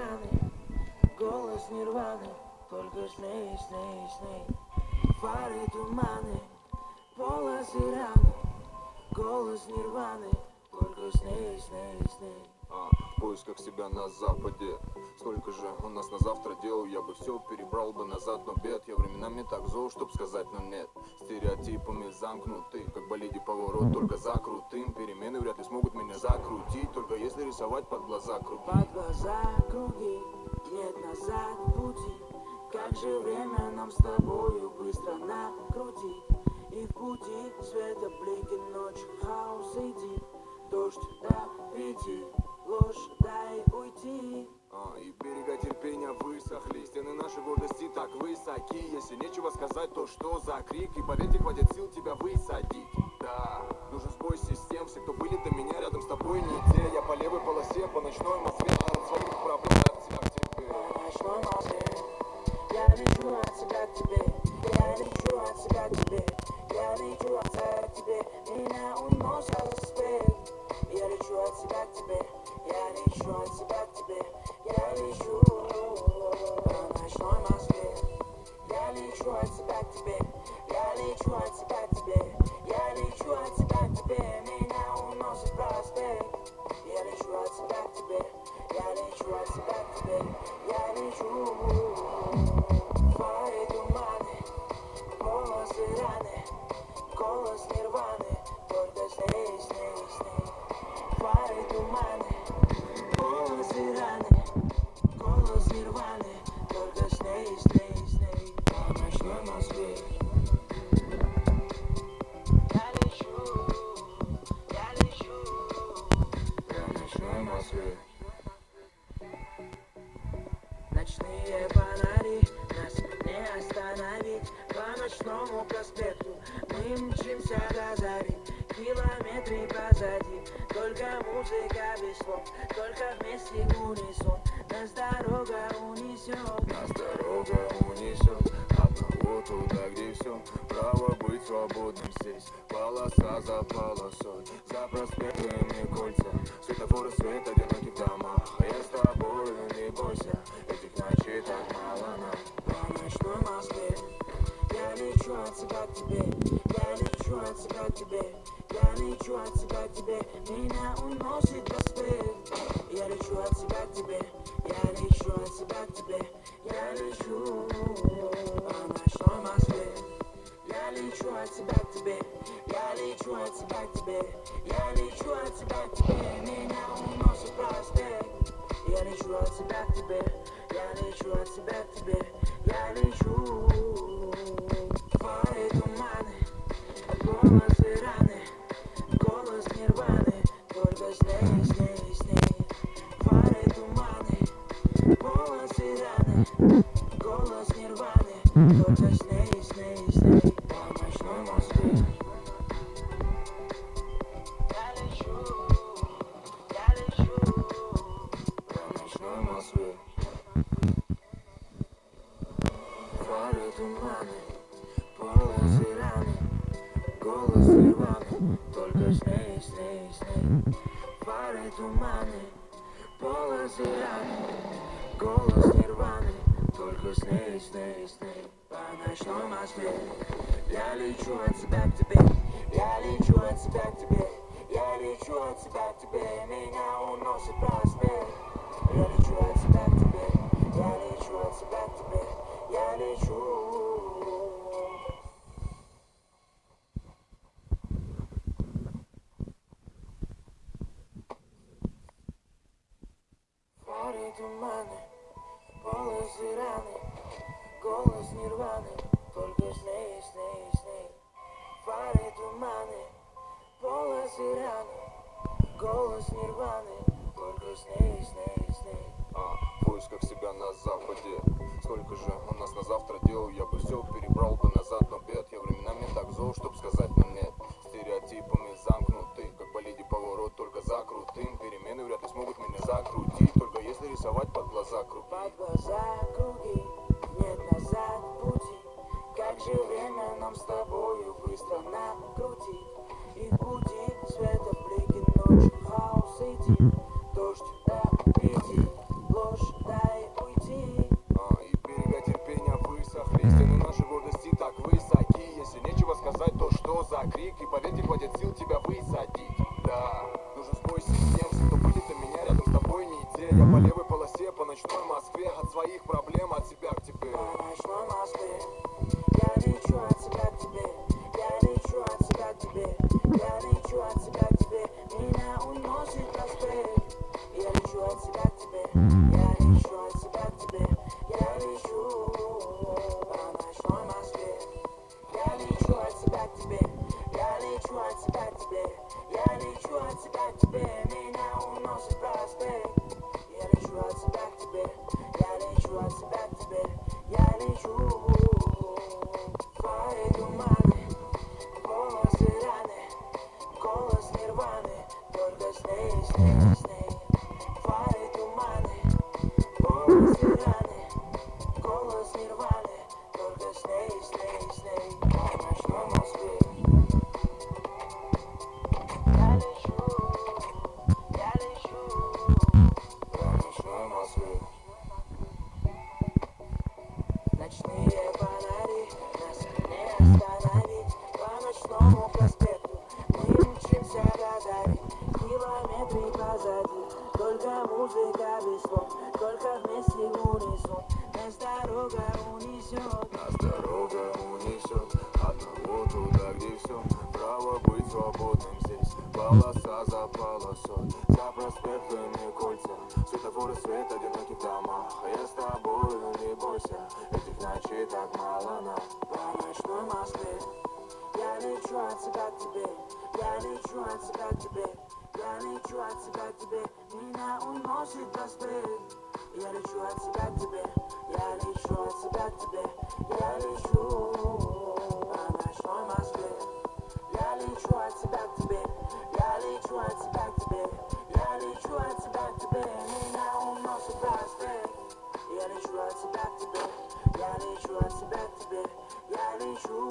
раны, голос нирваны, только сны, сны, сны. Фары, туманы, полосы раны, голос нирваны, только сны, сны, сны. В поисках себя на западе. Сколько же у нас на завтра дел? Я бы все перебрал бы назад, но бед. Я временами так зол, чтоб сказать, но нет. Стереотипами замкнуты, как болиде поворот, только за крутым. Перемены вряд ли смогут меня закрутить, только если рисовать под глаза круги. Под глаза круги, нет назад пути. Как же время нам с тобою быстро накрутить. И в пути света блики, ночь, хаос иди. Дождь до 5, ложь дай уйти. И берега терпения высохли. Стены нашей гордости так высоки. Если нечего сказать, то что за крик? И поверьте, хватит сил тебя высадить. Да, нужен сбой систем. Все, кто были до меня, рядом с тобой не те. Я по левой полосе, по ночной Москве. От своих проблем, от себя к тебе. По ночной Москве я лечу от себя к тебе. Я лечу от себя к тебе. Я лечу от себя к тебе. Меня уносят успех. Я лечу от себя к тебе. Я лечу от себя к тебе. Я лечу по ночной Москве. Я лечу от себя к тебе. Я лечу от себя к тебе. Я лечу от себя к тебе. Меня уносит проспект. Я лечу от себя к тебе. Я лечу от себя к тебе. Я лечу. Фары, туманы, полосы раны, голос нирваны, только сны, сны, сны. Фары, туманы, полосы раны, голос нирваны, только сны, сны, сны. По ночной Москве я лечу по ночной Москве. Ночные фонари нас не остановить. По ночному проспекту мы мчимся до зари. Километры позади, только музыка без слов, только вместе унисон. Нас дорога унесет, нас дорога унесет. Одного туда, где все право быть свободным здесь. Полоса за полосой, за проспектами кольца. Светофоры, свет, одинокий в домах. А я с тобою, не бойся, этих ночей так мало нам. По ночной Москве я лечу от себя к тебе. Я лечу от себя к тебе. Я лечу от себя к тебе. Меня уносит проспект. Я лечу от себя к тебе. Я лечу от себя к тебе. Я лечу по ночной Москве. Я лечу от себя к тебе. Я лечу от себя к тебе. Я лечу от себя к тебе. Меня уносит проспект. Я лечу от себя к тебе. Я лечу от себя к тебе. Я лечу. Фары, туманы, полосы раны, голос нирваны, только сны, сны, сны. Фары, туманы, полосы раны, голос нирваны, только сны, сны, сны. По ночной Москве я лечу по ночной Москве. Фары, туманы, полосы раны, голос нирваны, только сны, сны, сны. Фары, туманы, полосы раны, голос нирваны, только сны, сны, сны. По ночной Москве я лечу от себя к тебе. Я лечу от себя к тебе. Я лечу от себя к тебе. Меня уносит проспект. Я лечу от себя к тебе. Я лечу от себя к тебе. Я лечу. Фары, туманы, полосы раны, голос нирваны, только сны, сны, сны. Фары, туманы, полосы раны, голос нирваны, только сны, сны, сны. В поисках себя на западе. Сколько же у нас на завтра дел? Я бы все перебрал бы назад, но бед. Я временами так зол, чтоб сказать, но нет. Стереотипами замкнуты, как болиде поворот, только за крутым. Перемены вряд ли смогут меня закрутить, только если рисовать под глаза круги. Под глаза круги, нет назад пути. Как же время нам с тобою быстро накрутить. И в пути света блики, ночь, хаос иди. Дождь до 5, ложь до я по левой полосе, по ночной Москве. От своих проблем, от себя к тебе. По ночной Москве я лечу от себя к тебе. Я лечу от себя к тебе. Я лечу от себя к тебе. Меня уносит проспект. Я лечу от себя к тебе. Я лечу от себя к тебе. Я лечу по ночной Москве. Я лечу от себя к тебе. Я лечу от себя к тебе. Я лечу от себя к тебе. Меня уносит проспект. Я лечу от себя к тебе. Я лечу от себя к тебе. Я лечу. Твои туманы, голос Ираны, голос Нирваны, только с ней, с ней, с ней. Твои туманы, голос Ираны, голос Нирваны, только с ней, с ней, с ней. По ночной Москве я лечу, я лечу. По ночной Москве. Ночные фонари нас не остановить. По ночному проспекту мы мчимся до зари. Километры позади, только музыка без слов, только вместе в унисон. Нас дорога унесет, Нас дорога унесет одного туда, где все. Право быть свободным здесь, полоса за полосой. За проспектами кольца, светофоры, свет, одиноких домах. А я с тобою, не бойся, этих ночей так мало нам. по ночной Москве я лечу от себя к тебе. Я лечу от себя к тебе. Я лечу от себя к тебе. Меня уносит проспект. Я лечу от себя к тебе. Я лечу от себя к тебе. Я лечу по ночной Москве. Я лечу от себя к тебе. Я лечу от себя к тебе. Я лечу от себя к тебе. Меня уносит проспект. Я лечу от себя к тебе. Я лечу от себя к тебе. Я лечу